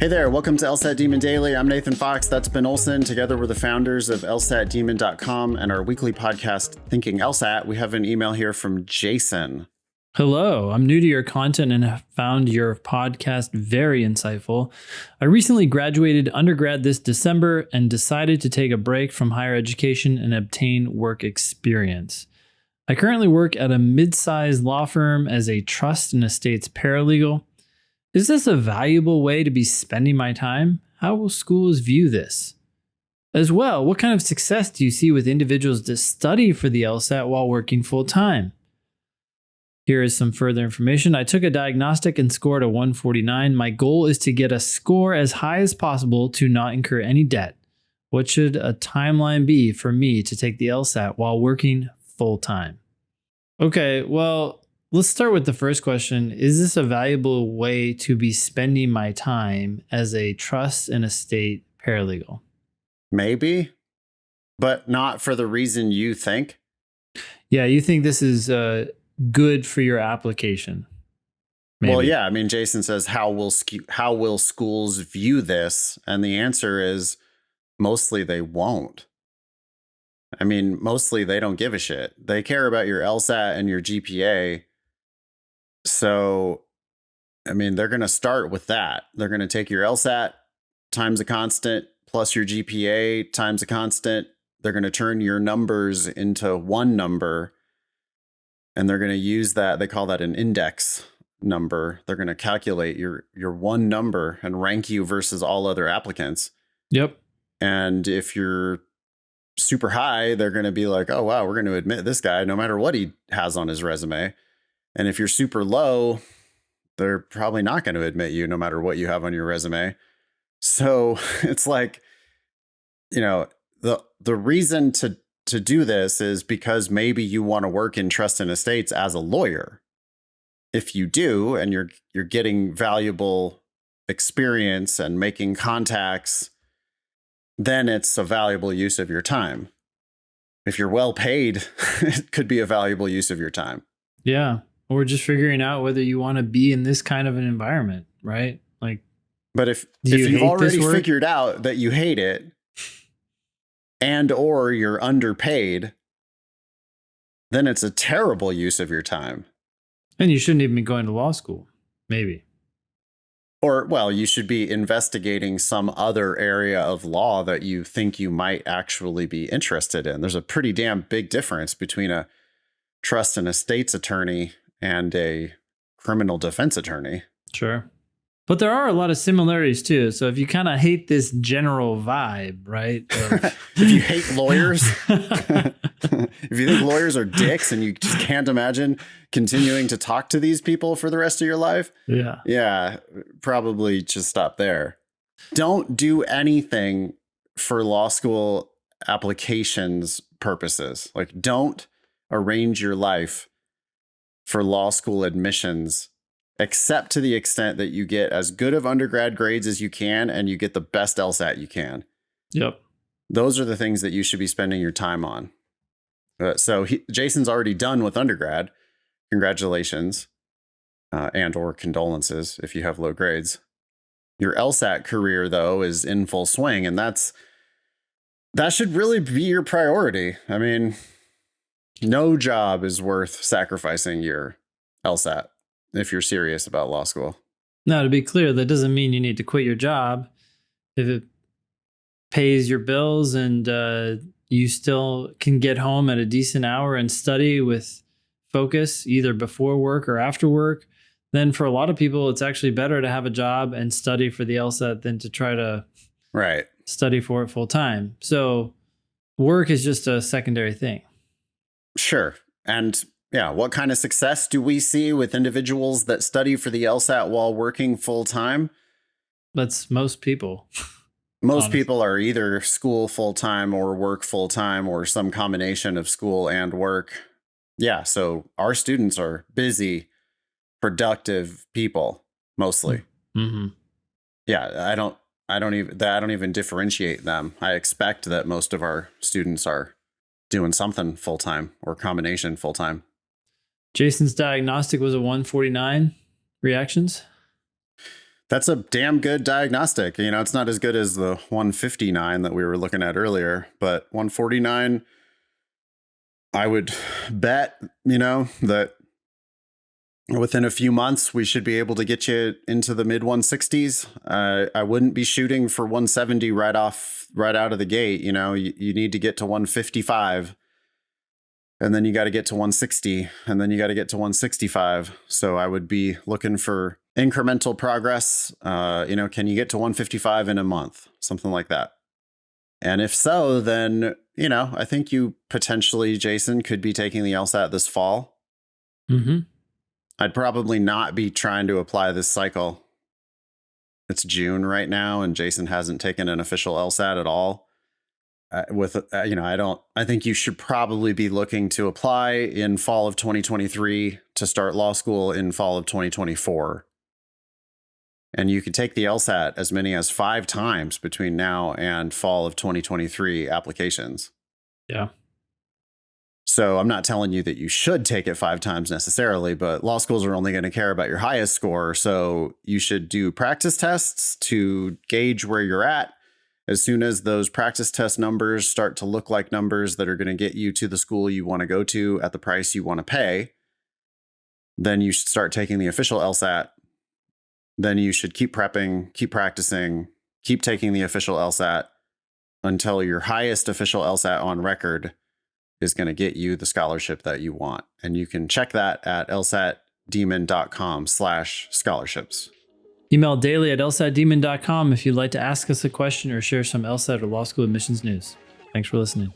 Hey there, welcome to LSAT Demon Daily. I'm Nathan Fox, that's Ben Olson. Together we're the founders of LSATdemon.com and our weekly podcast, Thinking LSAT. We have an email here from Jayson. Hello, I'm new to your content and have found your podcast very insightful. I recently graduated undergrad this December and decided to take a break from higher education and obtain work experience. I currently work at a mid-sized law firm as a trust and estates paralegal. Is this a valuable way to be spending my time? How will schools view this? As well, what kind of success do you see with individuals that study for the LSAT while working full-time? Here is some further information. I took a diagnostic and scored a 149. My goal is to get a score as high as possible to not incur any debt. What should a timeline be for me to take the LSAT while working full-time? Okay, well, let's start with the first question. Is this a valuable way to be spending my time as a trust and estate paralegal? Maybe, but not for the reason you think. Yeah, you think this is good for your application? Maybe. Well, yeah. I mean, Jayson says, how will schools view this? And the answer is mostly they won't. I mean, mostly they don't give a shit. They care about your LSAT and your GPA. So, I mean, they're going to start with that. They're going to take your LSAT times a constant plus your GPA times a constant. They're going to turn your numbers into one number. And they're going to use that. They call that an index number. They're going to calculate your one number and rank you versus all other applicants. Yep. And if you're super high, they're going to be like, oh, wow, we're going to admit this guy no matter what he has on his resume. And if you're super low, they're probably not going to admit you no matter what you have on your resume. So it's like, you know, the reason to do this is because maybe you want to work in trust and estates as a lawyer. If you do, and you're getting valuable experience and making contacts, then it's a valuable use of your time. If you're well paid, it could be a valuable use of your time. Yeah. Or just figuring out whether you want to be in this kind of an environment, right? Like, but if you've already figured out that you hate it, and or you're underpaid, then it's a terrible use of your time. And you shouldn't even be going to law school, maybe. Or, well, you should be investigating some other area of law that you think you might actually be interested in. There's a pretty damn big difference between a trust and estates attorney and a criminal defense attorney. Sure. But there are a lot of similarities too. So if you kind of hate this general vibe, right? If you hate lawyers, if you think lawyers are dicks and you just can't imagine continuing to talk to these people for the rest of your life. Yeah, probably just stop there. Don't do anything for law school applications purposes. Like, don't arrange your life for law school admissions, except to the extent that you get as good of undergrad grades as you can and you get the best LSAT you can. Yep. Those are the things that you should be spending your time on. So Jayson's already done with undergrad. Congratulations and or condolences if you have low grades. Your LSAT career, though, is in full swing, and that should really be your priority. I mean, no job is worth sacrificing your LSAT if you're serious about law school. Now, to be clear, that doesn't mean you need to quit your job. If it pays your bills and you still can get home at a decent hour and study with focus, either before work or after work, then for a lot of people, it's actually better to have a job and study for the LSAT than to try to study for it full time. So work is just a secondary thing. Sure. And yeah, what kind of success do we see with individuals that study for the LSAT while working full time? That's most people. Most people are either school full time or work full time or some combination of school and work. Yeah, so our students are busy, productive people mostly. Mm-hmm. Yeah, I don't even differentiate them. I expect that most of our students are doing something full time or combination full time. Jayson's diagnostic was a 149. Reactions? That's a damn good diagnostic. You know, it's not as good as the 159 that we were looking at earlier, but 149, I would bet, you know, that within a few months, we should be able to get you into the mid 160s. I wouldn't be shooting for 170 right out of the gate. You know, you need to get to 155. And then you got to get to 160, and then you got to get to 165. So I would be looking for incremental progress. You know, can you get to 155 in a month? Something like that. And if so, then, you know, I think you potentially, Jayson, could be taking the LSAT this fall. Mm-hmm. I'd probably not be trying to apply this cycle. It's June right now, and Jayson hasn't taken an official LSAT at all. I think you should probably be looking to apply in fall of 2023 to start law school in fall of 2024. And you could take the LSAT as many as 5 times between now and fall of 2023 applications. Yeah. So I'm not telling you that you should take it 5 times necessarily, but law schools are only going to care about your highest score. So you should do practice tests to gauge where you're at. As soon as those practice test numbers start to look like numbers that are going to get you to the school you want to go to at the price you want to pay, then you should start taking the official LSAT. Then you should keep prepping, keep practicing, keep taking the official LSAT until your highest official LSAT on record is going to get you the scholarship that you want. And you can check that at lsatdemon.com/scholarships. Email daily@lsatdemon.com if you'd like to ask us a question or share some LSAT or law school admissions news. Thanks for listening.